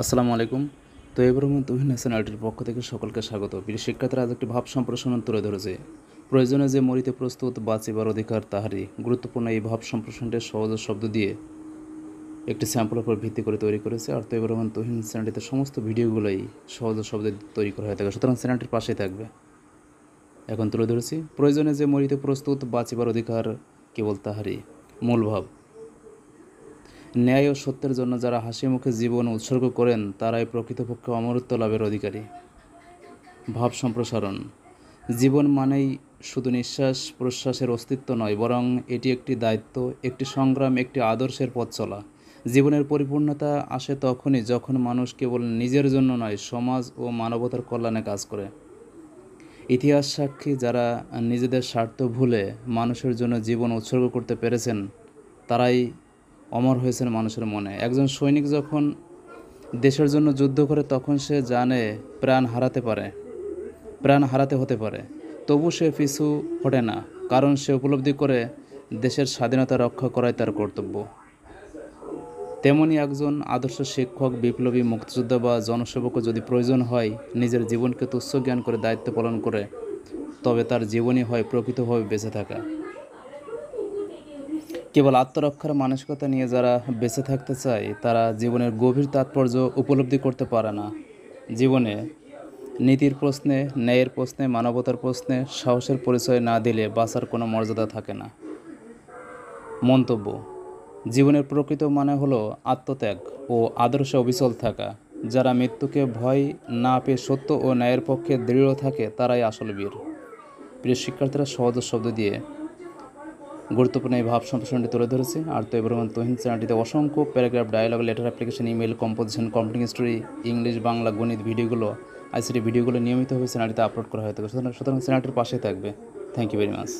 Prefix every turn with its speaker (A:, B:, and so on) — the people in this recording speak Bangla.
A: আসসালামু আলাইকুম। তো এবার তুহিন হাসান আইটির পক্ষ থেকে সকলকে স্বাগত। প্রিয় শিক্ষার্থীরা, আজ একটি ভাব সম্প্রসারণ তুলে ধরেছে। প্রয়োজনে যে মরিতে প্রস্তুত, বাঁচিবার অধিকার তাহারই। গুরুত্বপূর্ণ এই ভাব সম্প্রসারণটি সহজ শব্দ দিয়ে একটি স্যাম্পলের উপর ভিত্তি করে তৈরি করেছে। আর তো এবার তুহিন চ্যানেলটিতে সমস্ত ভিডিওগুলোই সহজ শব্দে তৈরি করা হয়ে থাকে, সুতরাং চ্যানেলটির পাশেই থাকবে। এখন তুলে ধরেছি, প্রয়োজনে যে মরিতে প্রস্তুত, বাঁচিবার অধিকার কেবল তাহারই। মূল ভাব: ন্যায় ও সত্যের জন্য যারা হাসি মুখে জীবন উৎসর্গ করেন তারাই প্রকৃতপক্ষে অমরত্ব লাভের অধিকারী। ভাব সম্প্রসারণ: জীবন মানেই শুধু নিঃশ্বাস প্রশ্বাসের অস্তিত্ব নয়, বরং এটি একটি দায়িত্ব, একটি সংগ্রাম, একটি আদর্শের পথ চলা। জীবনের পরিপূর্ণতা আসে তখনই যখন মানুষ কেবল নিজের জন্য নয়, সমাজ ও মানবতার কল্যাণে কাজ করে। ইতিহাস সাক্ষী, যারা নিজেদের স্বার্থ ভুলে মানুষের জন্য জীবন উৎসর্গ করতে পেরেছেন তারাই অমর হয়েছেন মানুষের মনে। একজন সৈনিক যখন দেশের জন্য যুদ্ধ করে তখন সে জানে প্রাণ হারাতে হতে পারে, তবু সে পিছু হটে না, কারণ সে উপলব্ধি করে দেশের স্বাধীনতা রক্ষা করাই তার কর্তব্য। তেমনি একজন আদর্শ শিক্ষক, বিপ্লবী, মুক্তিযোদ্ধা বা জনসেবকও যদি প্রয়োজন হয় নিজের জীবনকে তুচ্ছ জ্ঞান করে দায়িত্ব পালন করে, তবে তার জীবনই হয় প্রকৃতভাবে বেঁচে থাকা। কেবল আত্মরক্ষার মানসিকতা নিয়ে যারা বেঁচে থাকতে চায় তারা জীবনের গভীর তাৎপর্য উপলব্ধি করতে পারে না। জীবনে নীতির প্রশ্নে, ন্যায়ের প্রশ্নে, মানবতার প্রশ্নে সাহসের পরিচয় না দিলে বাঁচার কোনো মর্যাদা থাকে না। মন্তব্য: জীবনের প্রকৃত মানে হলো আত্মত্যাগ ও আদর্শে অবিচল থাকা। যারা মৃত্যুকে ভয় না পেয়ে সত্য ও ন্যায়ের পক্ষে দৃঢ় থাকে তারাই আসল বীর। প্রিয় শিক্ষার্থীরা, সহজ শব্দ দিয়ে গুরুত্বপূর্ণ এই ভাব সম্প্রসারণটি তুলে ধরেছে। আর তো এবার তুহিন চ্যানেলটিতে অসংখ্য paragraph, dialogue, letter, application, email, composition, complete story, English, Bangla, গণিত ভিডিওগুলো, আইসিটি ভিডিওগুলো নিয়মিতভাবে চ্যানেলটিতে আপলোড করা হয়ে থাকে, সুতরাং চ্যানেলটির পাশে থাকবে। Thank you very much.